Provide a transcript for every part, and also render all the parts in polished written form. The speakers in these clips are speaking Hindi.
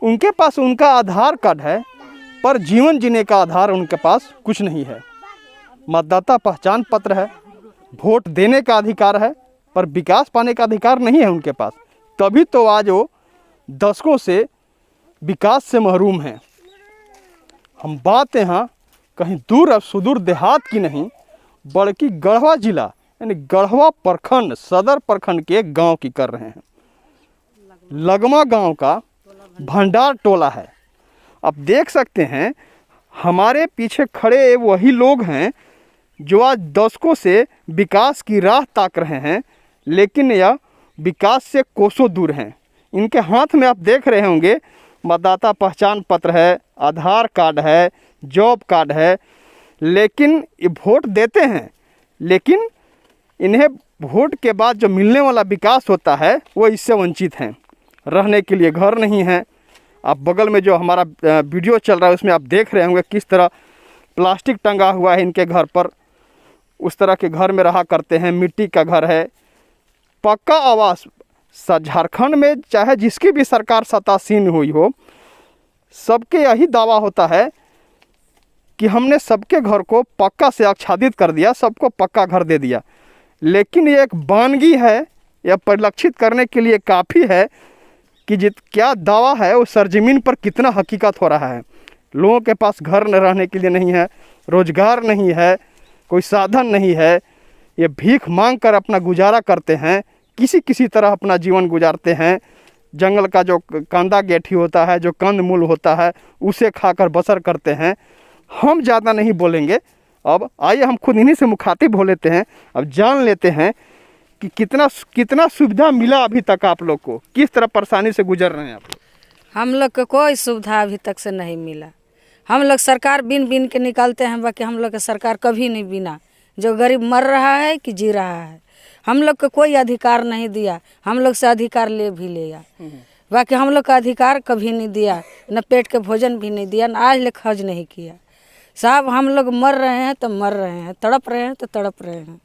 उनके पास उनका आधार कार्ड है, पर जीवन जीने का आधार उनके पास कुछ नहीं है। मतदाता पहचान पत्र है, वोट देने का अधिकार है, पर विकास पाने का अधिकार नहीं है उनके पास। तभी तो आज वो दशकों से विकास से महरूम हैं। हम बात यहाँ कहीं दूर और सुदूर देहात की नहीं, बल्कि गढ़वा जिला यानी गढ़वा प्रखंड, सदर प्रखंड के एक गांव की कर रहे हैं। लगमा गांव का भंडार टोला है। आप देख सकते हैं हमारे पीछे खड़े वही लोग हैं जो आज दशकों से विकास की राह ताक रहे हैं, लेकिन यह विकास से कोसों दूर हैं। इनके हाथ में आप देख रहे होंगे मतदाता पहचान पत्र है, आधार कार्ड है, जॉब कार्ड है, लेकिन ये वोट देते हैं, लेकिन इन्हें वोट के बाद जो मिलने वाला विकास होता है वो इससे वंचित हैं। रहने के लिए घर नहीं है। आप बगल में जो हमारा वीडियो चल रहा है उसमें आप देख रहे होंगे किस तरह प्लास्टिक टंगा हुआ है इनके घर पर। उस तरह के घर में रहा करते हैं। मिट्टी का घर है। पक्का आवास झारखंड में चाहे जिसकी भी सरकार सत्तासीन हुई हो, सबके यही दावा होता है कि हमने सबके घर को पक्का से आच्छादित कर दिया, सबको पक्का घर दे दिया। लेकिन ये एक वानगी है, यह परिलक्षित करने के लिए काफ़ी है कि क्या दावा है वो सरजमीन पर कितना हकीकत हो रहा है। लोगों के पास घर न रहने के लिए नहीं है, रोजगार नहीं है, कोई साधन नहीं है। ये भीख मांग कर अपना गुजारा करते हैं, किसी किसी तरह अपना जीवन गुजारते हैं। जंगल का जो कांदा गेठी होता है, जो कंद मूल होता है, उसे खाकर बसर करते हैं। हम ज़्यादा नहीं बोलेंगे। अब आइए हम खुद इन्हीं से मुखातिब हो लेते हैं। अब जान लेते हैं कि कितना सुविधा मिला अभी तक आप लोग को, किस तरह परेशानी से गुजर रहे हैं आप लोग। हम लोग को कोई सुविधा अभी तक से नहीं मिला। हम लोग सरकार बीन के निकालते हैं, बाकी हम लोग का सरकार कभी नहीं बीना। जो गरीब मर रहा है कि जी रहा है, हम लोग को कोई अधिकार नहीं दिया। हम लोग से अधिकार ले भी लिया, बाकी हम लोग का अधिकार कभी नहीं दिया। न पेट के भोजन भी नहीं दिया, न आज ले खर्च नहीं किया। साहब हम लोग मर रहे हैं तो मर रहे हैं, तड़प रहे हैं तो तड़प रहे हैं।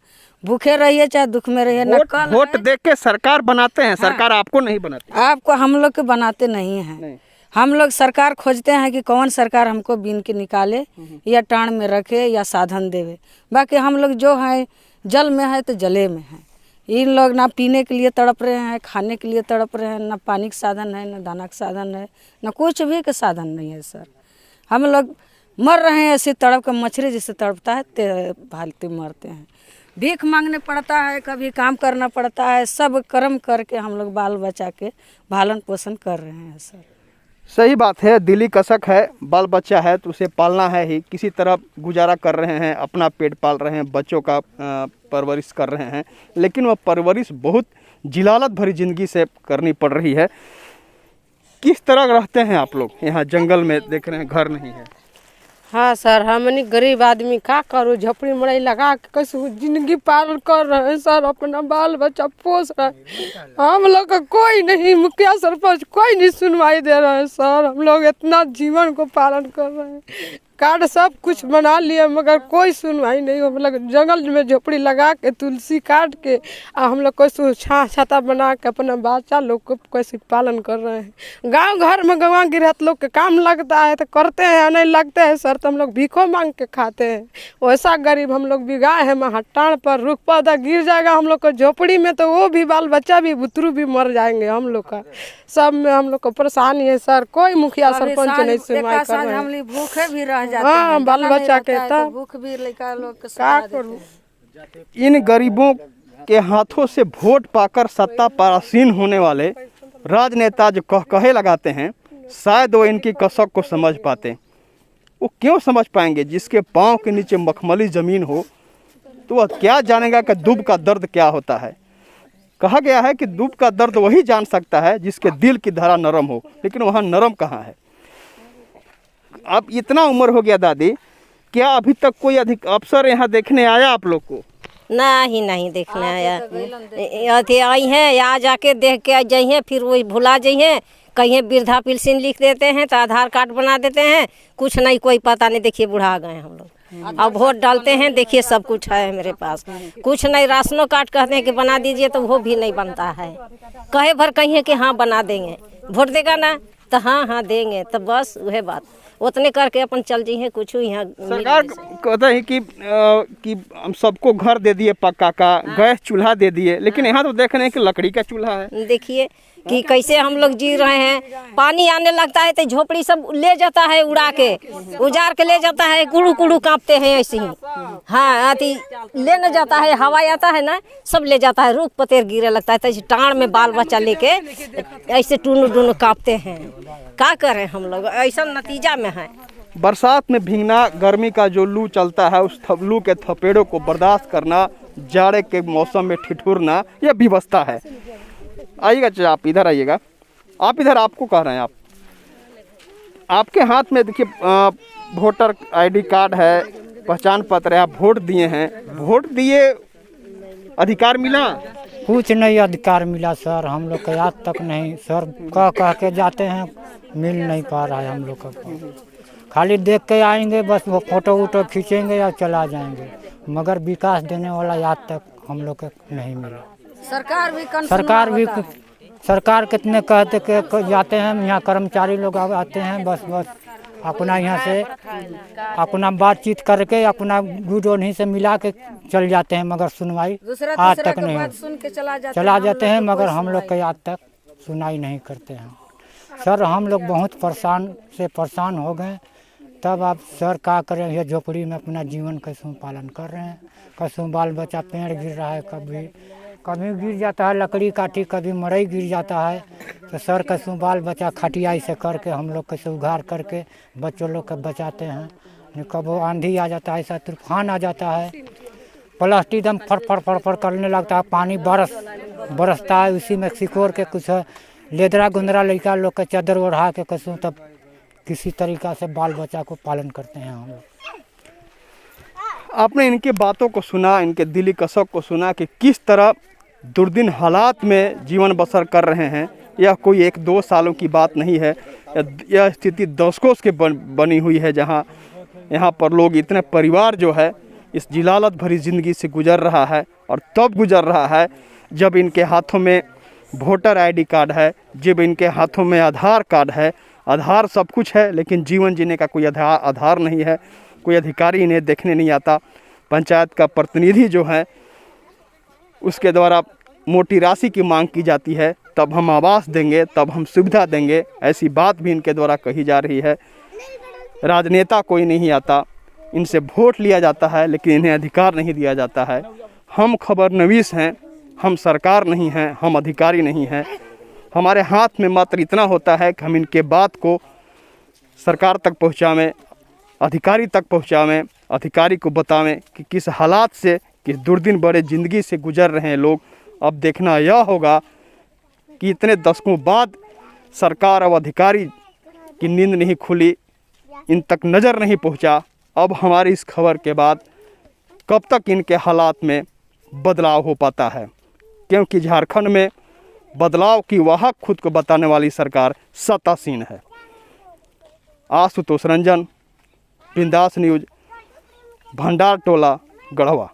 भूखे रहिए चाहे दुख में रहिए। वोट देख के सरकार बनाते हैं। हाँ। सरकार आपको नहीं बनाती। आपको हम लोग के बनाते नहीं हैं। नहीं। हम लोग सरकार खोजते हैं कि कौन सरकार हमको बीन के निकाले या टाण में रखे या साधन देवे। बाकी हम लोग जो है जल में है तो जले में है। इन लोग ना पीने के लिए तड़प रहे हैं, खाने के लिए तड़प रहे हैं। ना पानी का साधन है, ना दाना का साधन है, ना कुछ भी का साधन नहीं है सर। हम लोग मर रहे हैं ऐसे तड़प कर, मछली जिससे तड़पता है ते भालते मरते हैं। भीख मांगने पड़ता है, कभी काम करना पड़ता है। सब कर्म करके हम लोग बाल बच्चा के भालन पोषण कर रहे हैं सर। सही बात है। दिली कसक है, बाल बच्चा है तो उसे पालना है ही। किसी तरह गुजारा कर रहे हैं, अपना पेट पाल रहे हैं, बच्चों का परवरिश कर रहे हैं। लेकिन वह परवरिश बहुत जिलालत भरी ज़िंदगी से करनी पड़ रही है। किस तरह रहते हैं आप लोग यहाँ जंगल में? देख रहे हैं घर नहीं है। हाँ सर, हमनी गरीब आदमी का करूँ, झोपड़ी मड़ई लगा के कैसे जिंदगी पालन कर रहे हैं सर। अपना बाल बच्चा पोस रहे हैं। हम लोग का कोई नहीं, मुखिया सरपंच कोई नहीं सुनवाई दे रहे हैं सर। हम लोग इतना जीवन को पालन कर रहे हैं, कार्ड सब कुछ बना लिए, मगर कोई सुनवाई नहीं। हम लोग जंगल में झोपड़ी लगा के तुलसी काट के हम लोग कैसे छाता बना के अपना बच्चा लोग को कैसे पालन कर रहे हैं। गांव घर में गंवा गिरहत लोग के काम लगता है तो करते हैं, नहीं लगते हैं सर तो हम लोग भीखों मांग के खाते हैं। वैसा गरीब हम लोग भी गाय है, हट्टान पर रुख पौधा गिर जाएगा हम लोग को झोपड़ी में तो वो भी बाल बच्चा भी बुतरू भी मर जाएंगे। हम लोग का सब में हम लोग को परेशानी है सर। कोई मुखिया सरपंच नहीं सुनवाई कर रहे हैं। हम लोग भूखे भी रह जाते हैं। हैं, बाल बच्चा के तो भूख भी लड़का लोग क्या करूं। इन गरीबों के हाथों से वोट पाकर सत्ता परासीन होने वाले राजनेता जो कहे लगाते हैं, शायद वो इनकी कसक को समझ पाते। वो क्यों समझ पाएंगे? जिसके पाँव के नीचे मखमली ज़मीन हो तो वह क्या जानेगा कि दुब का दर्द क्या होता है। कहा गया है कि दुब का दर्द वही जान सकता है जिसके दिल की धरा नरम हो, लेकिन वहाँ नरम कहाँ है। अब इतना उम्र हो गया दादी, क्या अभी तक कोई अधिक अफसर यहाँ देखने आया आप लोग को? नहीं देखने आया। अथी आई हैं, यहाँ जाके देख के जाइए, फिर वही भुला जाइए। कहीं वृद्धा पेंशन लिख देते हैं तो आधार कार्ड बना देते हैं, कुछ नहीं, कोई पता नहीं। देखिए बुढ़ा गए हम लोग। अब वोट डालते हैं, देखिए सब कुछ है मेरे पास, कुछ नहीं। राशनों कार्ड कहते हैं कि बना दीजिए तो वो भी नहीं बनता है। कहे भर कहिए कि हाँ बना देंगे, वोट देगा ना तो हाँ हाँ देंगे, तो बस वह बात उतने करके अपन चल जी हैं। कुछ यहाँ सरकार कहता है कि हम सबको घर दे दिए पक्का का, गैस चूल्हा दे दिए, लेकिन यहाँ तो देख रहे हैं कि लकड़ी का चूल्हा है। देखिए कि कैसे हम लोग जी रहे हैं। पानी आने लगता है तो झोपड़ी सब ले जाता है, उड़ा के उजाड़ के ले जाता है, कुड़ू कुड़ू कांपते हैं ऐसे ही। हाँ अति ले न जाता है, हवा आता है ना सब ले जाता है, रुख पतेर गिरे लगता है, तो टाँड़ में बाल बच्चा लेके ऐसे टूनू टूनू कांपते हैं। क्या करें हम लोग, ऐसा नतीजा में है। बरसात में भीगना, गर्मी का जो लू चलता है उस लू के थपेड़ों को बर्दाश्त करना, जाड़े के मौसम में ठिठुरना, यह विवशता है। आइएगा चाचा, आप इधर आइएगा। आप इधर, आपको कह रहे हैं, आपके हाथ में देखिए वोटर आईडी कार्ड है, पहचान पत्र है, आप वोट दिए हैं, वोट दिए, अधिकार मिला? कुछ नहीं अधिकार मिला सर, हम लोग को आज तक नहीं सर। कह के जाते हैं, मिल नहीं पा रहा है हम लोग को। खाली देख के आएंगे, बस वो फोटो वोटो खींचेंगे या चला जाएंगे, मगर विकास देने वाला आज तक हम लोग को नहीं मिला। सरकार कितने कहते के जाते हैं, यहाँ कर्मचारी लोग आते हैं, बस अपना यहाँ से अपना बातचीत करके अपना गुड उन्हीं से मिला के चल जाते हैं, मगर सुनवाई आज तक नहीं चला जाते हैं, मगर हम लोग के आज तक सुनाई नहीं करते हैं। सर हम लोग बहुत परेशान हो गए। तब आप सर क्या करें, ये झोपड़ी में अपना जीवन कैसे पालन कर रहे हैं, कैसे बाल बच्चा पेड़ गिर रहा है, कभी गिर जाता है लकड़ी काठी, कभी मरई गिर जाता है, तो सर कैसे बाल बच्चा खटिया से करके हम लोग कैसे उघार करके बच्चों लोग को बचाते हैं। कब आंधी आ जाता है, ऐसा तूफान आ जाता है, प्लास्टिक एकदम फड़ करने लगता है, पानी बरसता है, उसी में सिकोड़ के कुछ लेदरा गुंदरा लड़का लोग के चादर ओढ़ा के कैसे तब किसी तरीका से बाल बच्चा को पालन करते हैं हम लोग। आपने इनके बातों को सुना, इनके दिली कसक को सुना कि किस तरह दुर्दिन हालात में जीवन बसर कर रहे हैं। यह कोई 1-2 सालों की बात नहीं है, यह स्थिति दशकों के बनी हुई है, जहां यहाँ पर लोग, इतने परिवार जो है इस जिलालत भरी ज़िंदगी से गुजर रहा है। और तब गुजर रहा है जब इनके हाथों में वोटर आईडी कार्ड है, जब इनके हाथों में आधार कार्ड है। आधार सब कुछ है, लेकिन जीवन जीने का कोई आधार नहीं है, कोई अधिकारी इन्हें देखने नहीं आता। पंचायत का प्रतिनिधि जो है उसके द्वारा मोटी राशि की मांग की जाती है, तब हम आवास देंगे, तब हम सुविधा देंगे, ऐसी बात भी इनके द्वारा कही जा रही है। राजनेता कोई नहीं आता, इनसे वोट लिया जाता है, लेकिन इन्हें अधिकार नहीं दिया जाता है। हम खबरनवीस हैं, हम सरकार नहीं हैं, हम अधिकारी नहीं हैं। हमारे हाथ में मात्र इतना होता है कि हम इनके बात को सरकार तक पहुँचावें, अधिकारी तक पहुँचावें, अधिकारी को बतावें कि किस हालात से, किस दुर्दिन बड़े ज़िंदगी से गुजर रहे हैं लोग। अब देखना यह होगा कि इतने दशकों बाद सरकार और अधिकारी की नींद नहीं खुली, इन तक नज़र नहीं पहुंचा। अब हमारी इस खबर के बाद कब तक इनके हालात में बदलाव हो पाता है, क्योंकि झारखंड में बदलाव की वाहक खुद को बताने वाली सरकार सत्तासीन है। आशुतोष रंजन, बिंदास न्यूज़, भंडार टोला, गढ़वा।